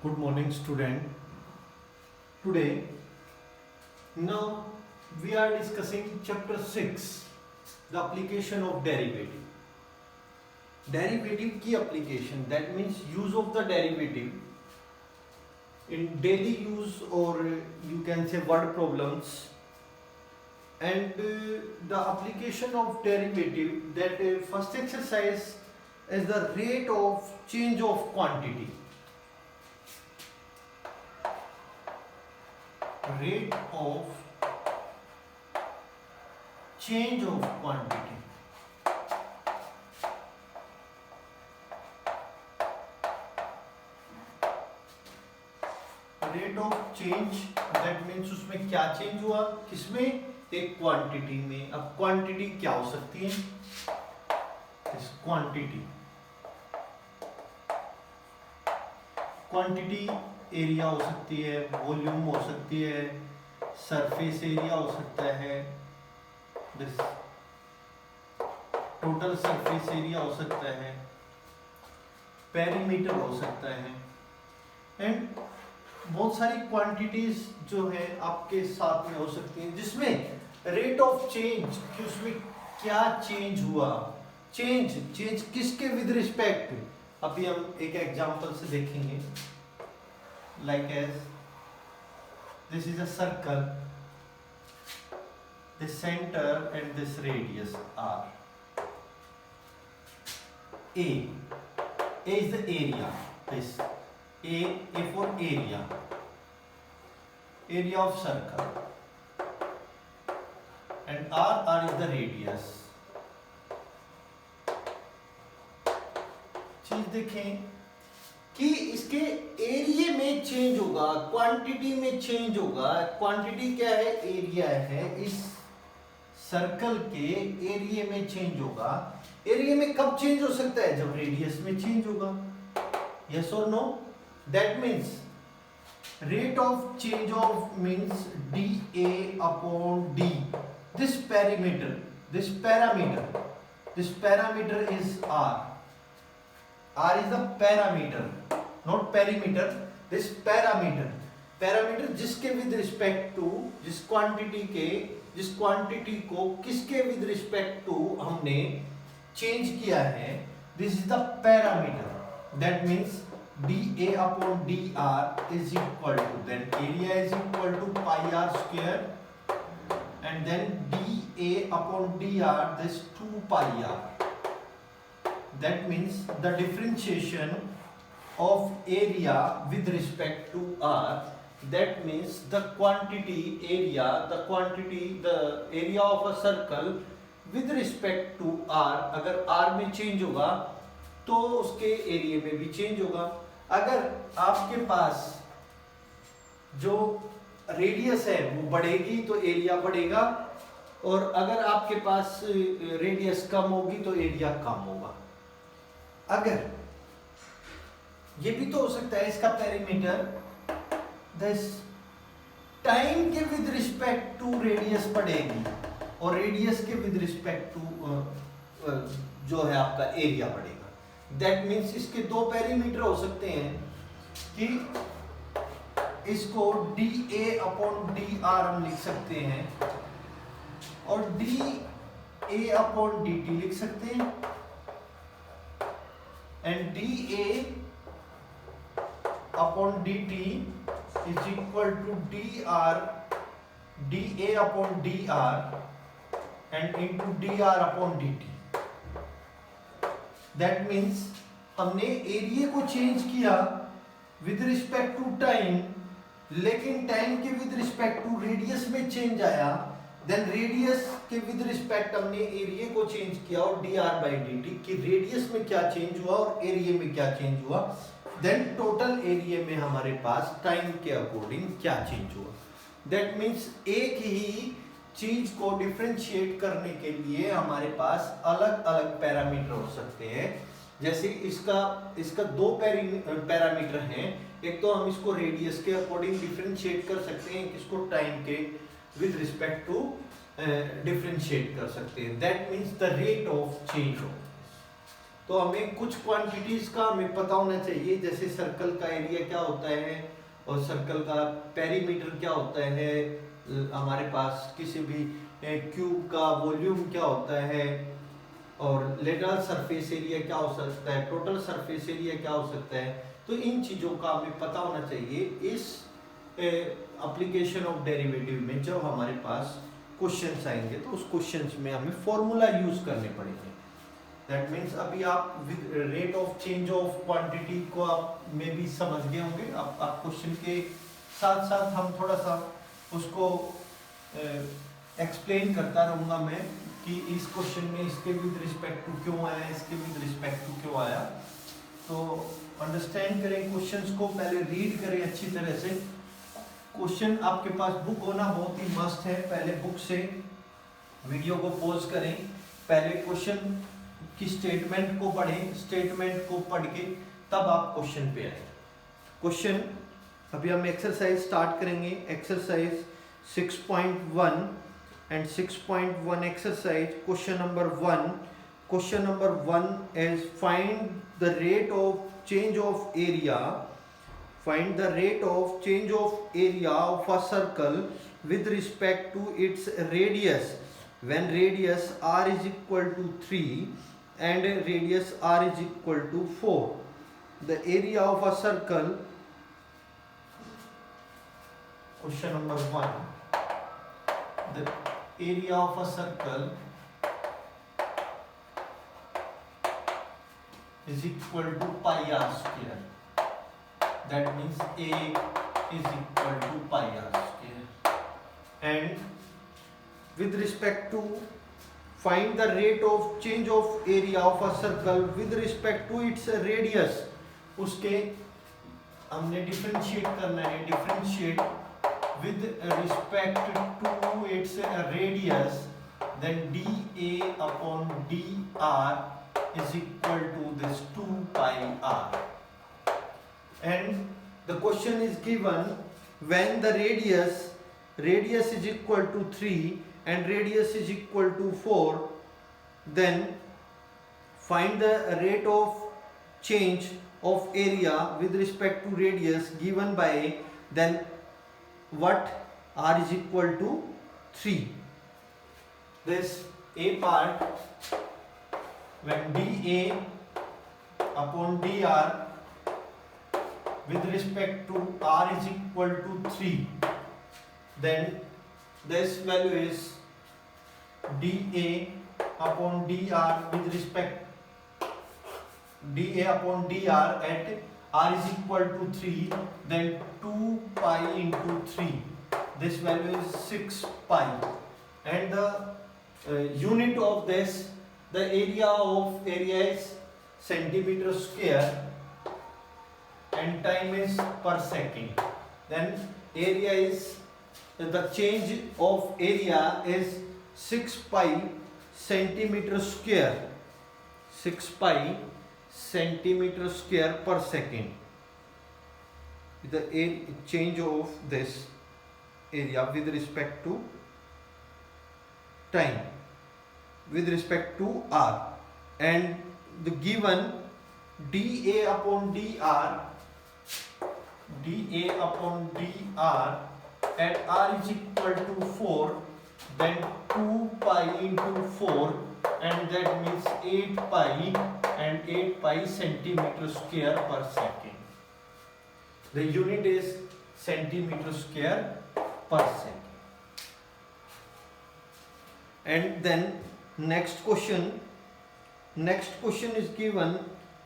Good morning, student. Today, now we are discussing chapter 6, the application of derivative. Derivative की application, that means use of the derivative in daily use, or you can say word problems, and the application of derivative, that first exercise is the rate of change of quantity. Rate of change of quantity. Rate of change, that means उसमें क्या change हुआ, किसमें, एक quantity में. अब quantity क्या हो सकती है, इस क्वांटिटी एरिया हो सकती है, वॉल्यूम हो सकती है, सरफेस एरिया हो सकता है, दिस टोटल सरफेस एरिया हो सकता है, पेरीमीटर हो सकता है, एंड बहुत सारी क्वांटिटीज जो है आपके साथ में हो सकती हैं, जिसमें रेट ऑफ चेंज कि उसमें क्या चेंज हुआ, चेंज किसके विद रिस्पेक्ट. अभी हम एक एग्जांपल से देखेंगे. Like as this is a circle, the center and this radius are A is the area, this A for area of circle, and R is the radius. चीज देखें कि इसके एरिया में चेंज होगा, क्वांटिटी में change होगा. Quantity क्या है, एरिया है. इस सर्कल के एरिया में चेंज होगा. एरिया में कब चेंज हो सकता है, जब रेडियस में चेंज होगा. यस और no. That means rate of change of means dA upon d. This parameter is r. R is the parameter, not perimeter. This parameter जिसके with respect to, जिस क्वांटिटी को किसके with respect to हमने change किया है, this is the parameter. That means dA upon dr is equal to, then area is equal to pi r square, and then dA upon dr, this 2 pi r. That means the differentiation of area with respect to r, that means the area of a circle with respect to r. अगर r में change होगा तो उसके area में भी change होगा. अगर आपके पास जो रेडियस है वो बढ़ेगी तो एरिया बढ़ेगा, और अगर आपके पास रेडियस कम होगी तो एरिया कम होगा. अगर ये भी तो हो सकता है, इसका पेरीमीटर दिस टाइम के विद रिस्पेक्ट टू रेडियस बढ़ेगी, और रेडियस के विद रिस्पेक्ट टू जो है आपका एरिया बढ़ेगा. दैट मीन्स इसके दो पेरीमीटर हो सकते हैं कि इसको dA अपॉन dr हम लिख सकते हैं, और dA अपॉन dt लिख सकते हैं, and dA upon dt is equal to dA upon dr and into dr upon dt. That means हमने एरिया को चेंज किया विद रिस्पेक्ट टू टाइम, लेकिन टाइम के विद रिस्पेक्ट टू रेडियस में change आया. देन रेडियस के with respect हमने area को चेंज किया, और dr by dt कि रेडियस में क्या चेंज हुआ और एरिया में क्या चेंज हुआ. देन टोटल एरिया में हमारे पास टाइम के अकॉर्डिंग क्या चेंज हुआ. दैट मीन्स एक ही चीज को डिफरेंशिएट करने के लिए हमारे पास अलग अलग पैरामीटर हो सकते हैं. जैसे इसका दो पैरामीटर हैं. एक तो हम इसको रेडियस के अकॉर्डिंग डिफरेंशिएट कर सकते हैं, इसको टाइम के with respect to differentiate कर सकते हैं. That means the rate of change. तो हमें कुछ क्वांटिटीज का हमें पता होना चाहिए, जैसे सर्कल का एरिया क्या होता है और सर्कल का पेरीमीटर क्या होता है, हमारे पास किसी भी क्यूब का वॉल्यूम क्या होता है, और लेटरल सरफेस एरिया क्या हो सकता है, टोटल सरफेस एरिया क्या हो सकता है। तो इन चीज़ों का हमें पता होना चाहिए इस एप्लीकेशन ऑफ डेरिवेटिव में। जब हमारे पास क्वेश्चंस आएंगे तो उस क्वेश्चंस में हमें फॉर्मूला यूज करने पड़ेंगे। दैट मीन्स अभी आप rate of change of quantity को आप में भी समझ गए होंगे। आप क्वेश्चन के साथ साथ हम थोड़ा सा उसको एक्सप्लेन करता रहूँगा मैं कि इस क्वेश्चन में इसके विद रिस्पेक्ट टू क्यों आया, इसके विद रिस्पेक्ट टू क्यों आया। तो अंडरस्टैंड करें क्वेश्चंस को, पहले रीड करें अच्छी तरह से। क्वेश्चन आपके पास बुक होना बहुत ही मस्ट है। पहले बुक से वीडियो को पॉज करें, पहले क्वेश्चन की स्टेटमेंट को पढ़ें, स्टेटमेंट को पढ़ के तब आप क्वेश्चन पे आए। क्वेश्चन अभी हम एक्सरसाइज स्टार्ट करेंगे। Exercise 6.1 and 6.1 exercise. Question number 1. Question number 1 is find the rate of change of area. Find the rate of change of area of a circle with respect to its radius when radius r is equal to 3 and radius r is equal to 4. The area of a circle. Question number 1. The area of a circle is equal to pi r square. That means A is equal to pi r square. And with respect to find the rate of change of area of a circle with respect to its radius. उसके हमने differentiate करना है, differentiate with respect to its radius, then dA upon dr is equal to this 2 pi r. And the question is given when the radius is equal to 3 and radius is equal to 4, then find the rate of change of area with respect to radius given by then what r is equal to 3. This a part when dA upon dr with respect to r is equal to 3, then this value is dA upon dr with respect dA upon dr at r is equal to 3, then 2 pi into 3. This value is 6 pi. And the unit of this, the area is centimeter square and time is per second. Then area is, the change of area is 6 pi centimeter square. 6 pi centimeter square per second. The change of this area with respect to time, with respect to r, and the given dA upon dr at r is equal to 4, then 2 pi into 4, and that means 8 pi and 8 pi centimeter square per second. The unit is centimeter square per second. And then next question is given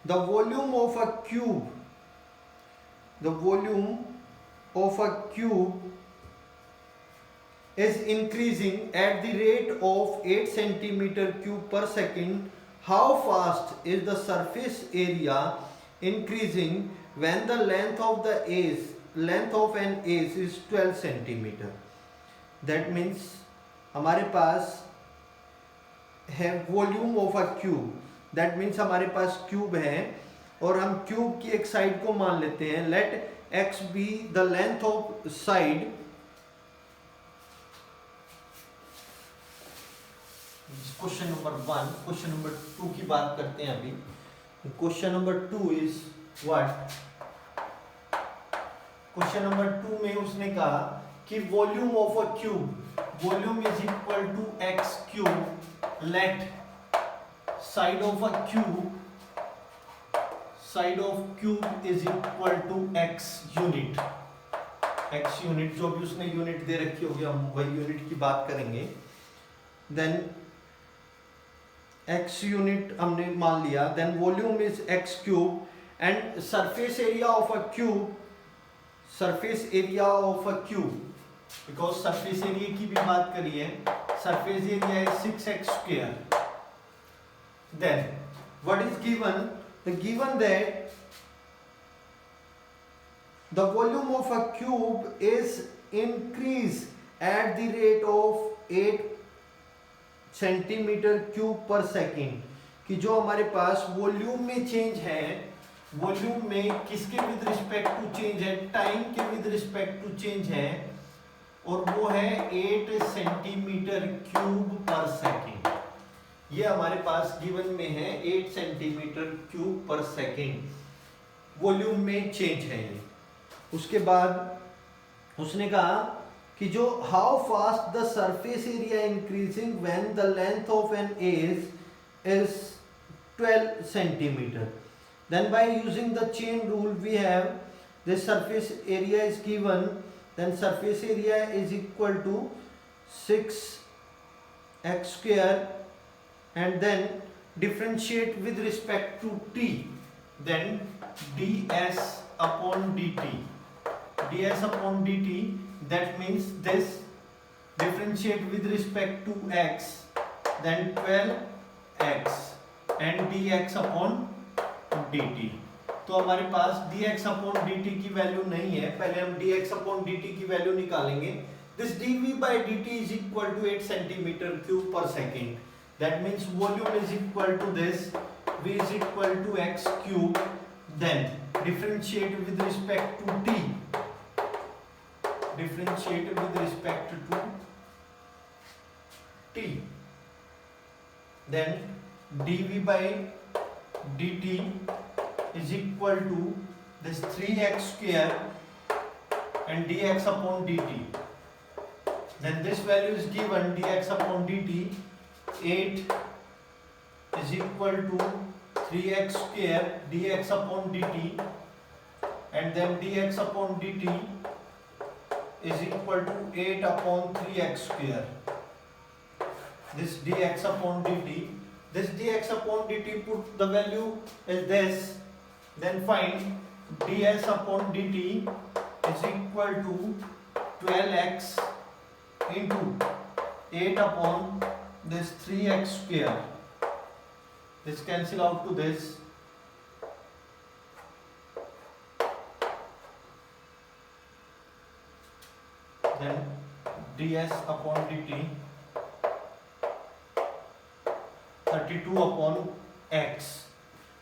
the volume of a cube. The volume of a cube is increasing at the rate of 8 centimeter cube per second. How fast is the surface area increasing when the length of an ace is 12 centimeter? That means हमारे पास है volume of a cube. That means हमारे पास cube है और हम cube की एक side को मान लेते हैं. Let x be the length of side. Question number 1. Question number 2 की बात करते हैं अभी. Question number 2 is what? Question number 2 में उसने कहा कि volume of a cube, volume is equal to x cube, let side of a cube, side of cube is equal to x unit. X unit जो भी उसने unit दे रखी होगी हम वही यूनिट की बात करेंगे। देन एक्स यूनिट हमने मान लिया, then volume is x cube and surface area of a cube, surface area of a cube, because surface area की भी बात करी है, surface area is 6x square. Then what is given? Given that the volume of a cube is increased at the rate of 8 centimetre cube पर second, कि जो हमारे पास volume में चेंज है, वॉल्यूम में किसके विद रिस्पेक्ट टू चेंज है? Time के विद रिस्पेक्ट टू चेंज है, और वो है 8 सेंटीमीटर क्यूब पर सेकेंड। ये हमारे पास गिवन में है 8 सेंटीमीटर क्यूब पर सेकेंड, वॉल्यूम में चेंज है ये। उसके बाद उसने कहा कि जो how fast the surface area increasing when the length of an is 12 centimetre, then by using the chain rule we have the surface area is given, then surface area is equal to 6x square and then differentiate with respect to t, देन ds upon dt, ds upon dt, that means this differentiate with respect to x, then 12x and dx upon dt। तो हमारे पास dx upon dt की value नहीं है, पहले हम dx upon dt की value निकालेंगे। this dv by dt is equal to 8 centimeter cube per second, that means volume is equal to this, v is equal to x cube, then differentiate with respect to t, differentiate with respect to t, then dv by dt is equal to this 3x square and dx upon dt, then this value is given, dx upon dt 8 is equal to 3x square dx upon dt, and then dx upon dt is equal to 8 upon 3x square, this dx upon dt, this dx upon dt, put the value is this, then find ds upon dt is equal to 12x into 8 upon this 3x square, this cancel out to this, then ds upon dt 32 upon x,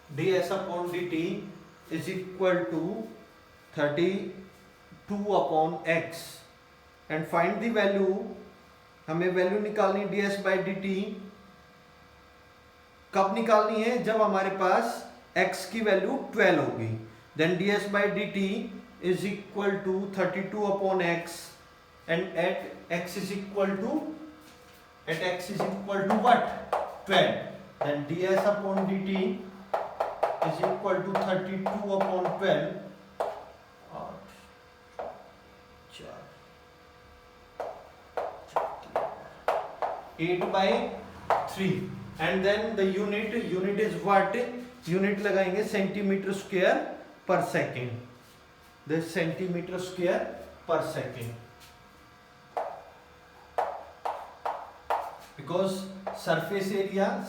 ds upon dt is equal to 32 upon x, and find the value, हमें value निकालनी ds by dt, कब निकालनी है? जब हमारे पास x की value 12 होगी, then ds by dt is equal to 32 upon x, and at x is equal to what? 12, then ds upon dt is equal to 32 upon 12, 8 by 3, and then the unit is what? Unit लगाएंगे centimetre square per second, this centimetre square per second, because surface area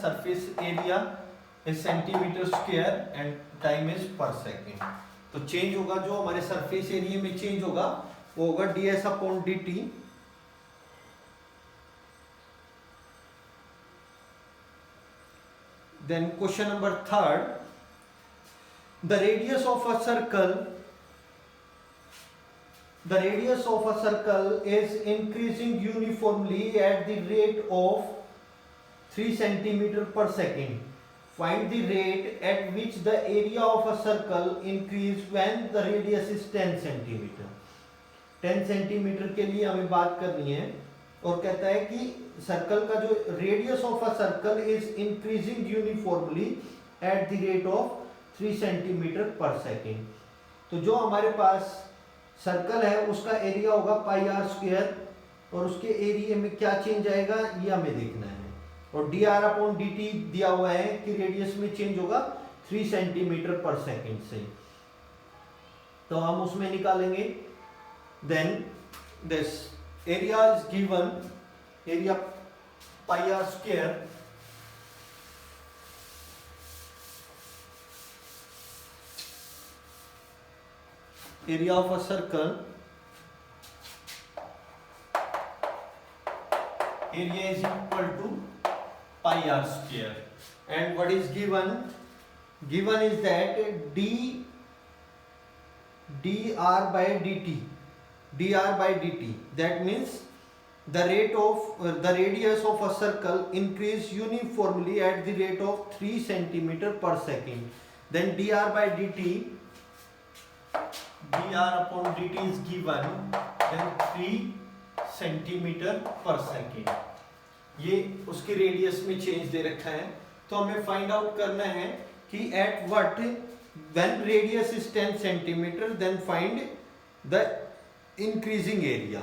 is centimeter square and time is per second। तो change होगा, जो हमारे surface area में change होगा वो होगा ds upon dt, then question number 3rd, the radius of a circle is increasing uniformly at the rate of 3 centimeter per second find the rate at which the area of a circle increase when the radius is 10 centimetre. 10 centimetre के लिए हमें बात करनी है और कहता है कि सर्कल का जो radius of a circle is increasing uniformly eight the rate of 3 centimetre per second. तो जो हमारे पास सर्कल है उसका एरिया होगा पाई आर स्क्वायर और उसके एरिया में क्या चेंज आएगा ये हमें देखना है. और D R upon D T दिया हुआ है कि रेडियस में चेंज होगा 3 सेंटीमीटर पर सेकेंड से. तो हम उसमें निकालेंगे. Then this area is given, area pi r square area of a circle, area is equal to pi r square. And what is given? Given is that dr by dt, that means the rate of the radius of a circle increase uniformly at the rate of 3 centimeter per second. Then dr by dt, dr upon dt is given, then 3 centimetre per second. ये उसके radius में change दे रखा है. तो हमें find out करना है कि at what when radius is 10 centimetre then find the increasing area.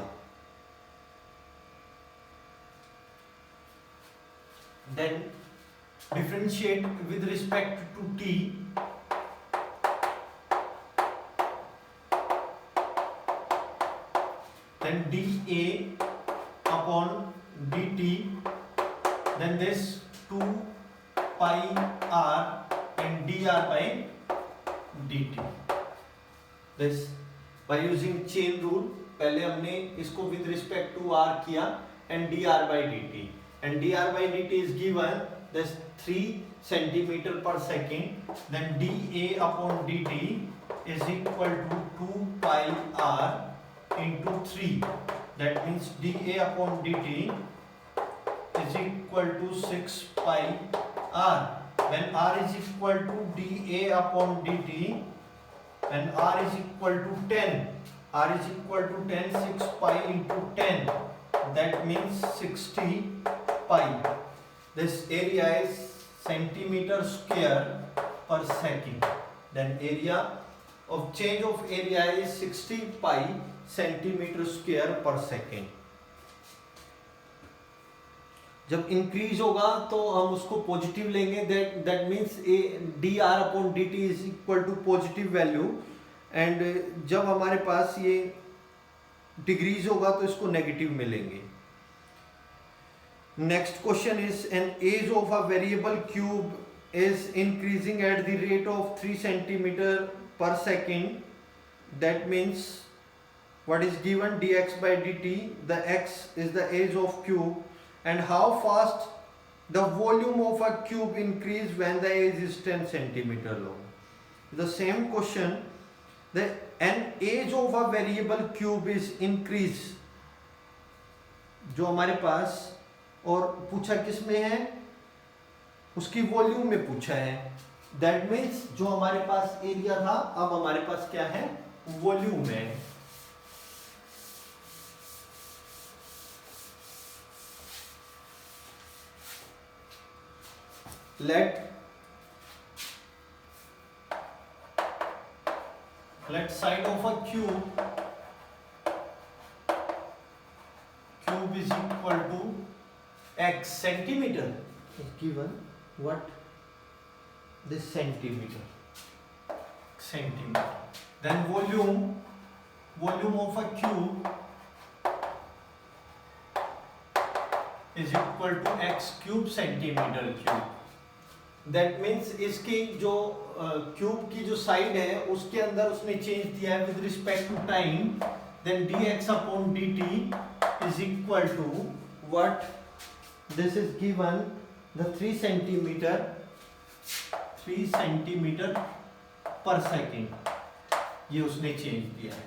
Then differentiate with respect to t. Then dA upon dt, then this 2 pi r and dr by dt. This by using chain rule, पहले हमने इसको with respect to r किया and dr by dt, and dr by dt is given this 3 centimeter per second. Then dA upon dt is equal to 2 pi r into 3, that means dA upon dt is equal to 6 pi r. When r is equal to dA upon dt, when r is equal to 10, r is equal to 10, 6 pi into 10, that means 60 pi. This area is centimeter square per second. Then area of change of area is 60 pi centimetre square per second. जब increase होगा तो हम उसको positive लेंगे. That means A D R upon D T is equal to positive value. And जब हमारे पास ये degrees होगा तो इसको नेगेटिव में लेंगे. Next question is an edge of a variable cube is increasing at the rate of 3 centimetre per second. That means what is given dx by dt, the x is the age of cube, and how fast the volume of a cube increase when the age is 10 centimeter long. The same question, the an age of a variable cube is increase, जो हमारे पास और पूछा किस में है, उसकी volume में पूछा है. दैट मीन्स जो हमारे पास एरिया था अब हमारे पास क्या है, वॉल्यूम है. let side of a cube is equal to x centimeter is given. What? This centimeter. Then volume of a cube is equal to x cube centimeter cube. That means इसकी जो cube की जो side है उसके अंदर उसने change दिया है with respect to time. Then dx upon dt is equal to what? This is given the 3 centimetre per second. ये उसने चेंज दिया है.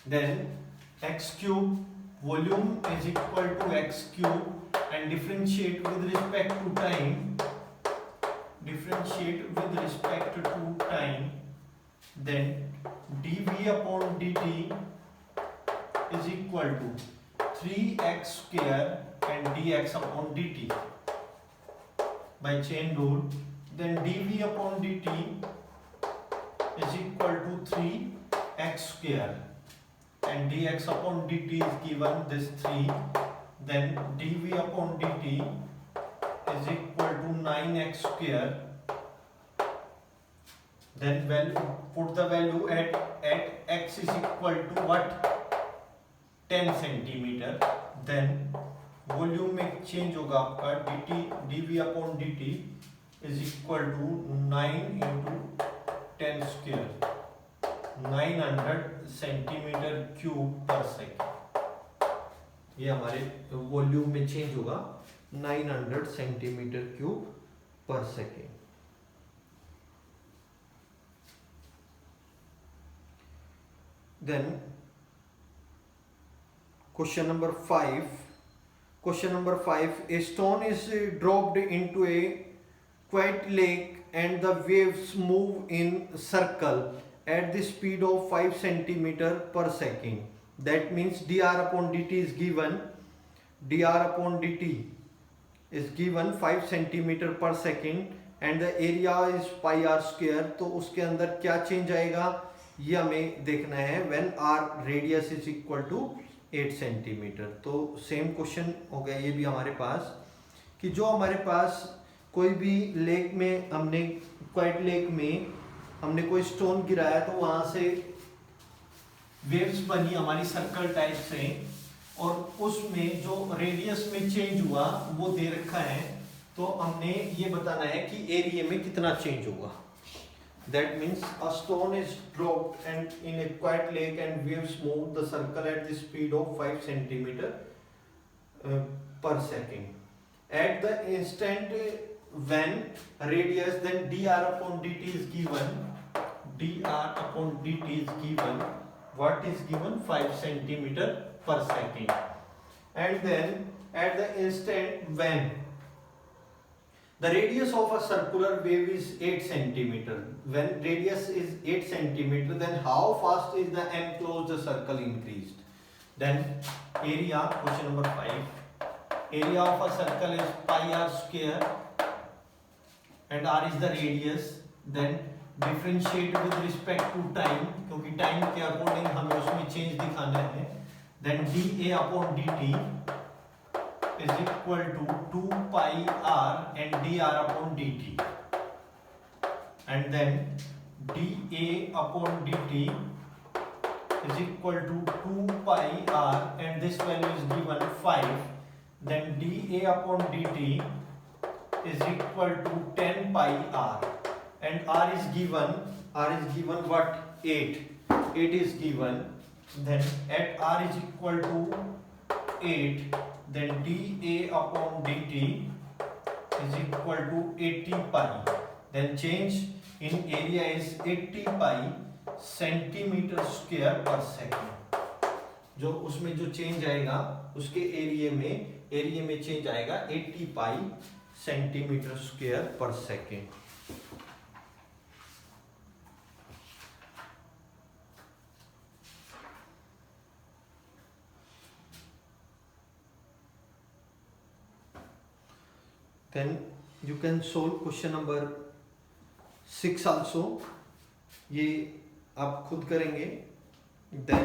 Then x cube volume is equal to x cube and differentiate with respect to time. differentiate with respect to time, then dv upon dt is equal to 3x square and dx upon dt by chain rule. Then dv upon dt is equal to 3x square and dx upon dt is given this 3. Then dv upon dt is equal to 9x square. Then put the value at x is equal to what, 10 centimeter. Then volume में change होगा आपका dt dv upon dt is equal to 9 into 10 square 900 centimetre cube पर second. ये हमारे volume में change होगा 900 centimetre cube पर second. Then question number 5. Question number 5. A stone is dropped into a quiet lake and the waves move in circle at the speed of 5 centimeter per second. That means dr upon dt is given. dr upon dt is given 5 centimeter per second and the area is pi r square. तो उसके अंदर क्या change आएगा ये हमें देखना है when r radius is equal to 8 centimetre. तो सेम क्वेश्चन हो गया ये भी हमारे पास कि जो हमारे पास कोई भी लेक में हमने क्वाइट लेक में हमने कोई स्टोन गिराया तो वहां से वेव्स बनी हमारी सर्कल टाइप से और उसमें जो रेडियस में चेंज हुआ वो दे रखा है। तो हमने ये बताना है कि एरिया में कितना चेंज होगा। That means a stone is dropped and in a quiet lake and waves move the circle at the speed of 5 centimeter per second. At the instant when radius, then dr upon dt is given. dr upon dt is given. What is given? 5 centimeter per second. And then at the instant when the radius of a circular wave is 8 centimeter. When radius is 8 centimeter, then how fast is the enclosed circle increased? Then area, question number 5. Area of a circle is pi r square and r is the radius. Then differentiate with respect to time, क्योंकि time के according हमें उसमें change दिखाना है. Then dA upon dt is equal to 2 pi r and dr upon dt, and then dA upon dt is equal to 2 pi r and this value is given 5. Then dA upon dt is equal to 10 pi r and r is given what, 8 is given. Then at r is equal to 8, then dA upon dt is equal to 80 pi. Then change in area is 80 pi centimeter square per second. जो उसमें जो change आएगा उसके area में change आएगा 80 पाई centimetre square per second. Then you can solve question number 6 also. ये आप खुद करेंगे। Then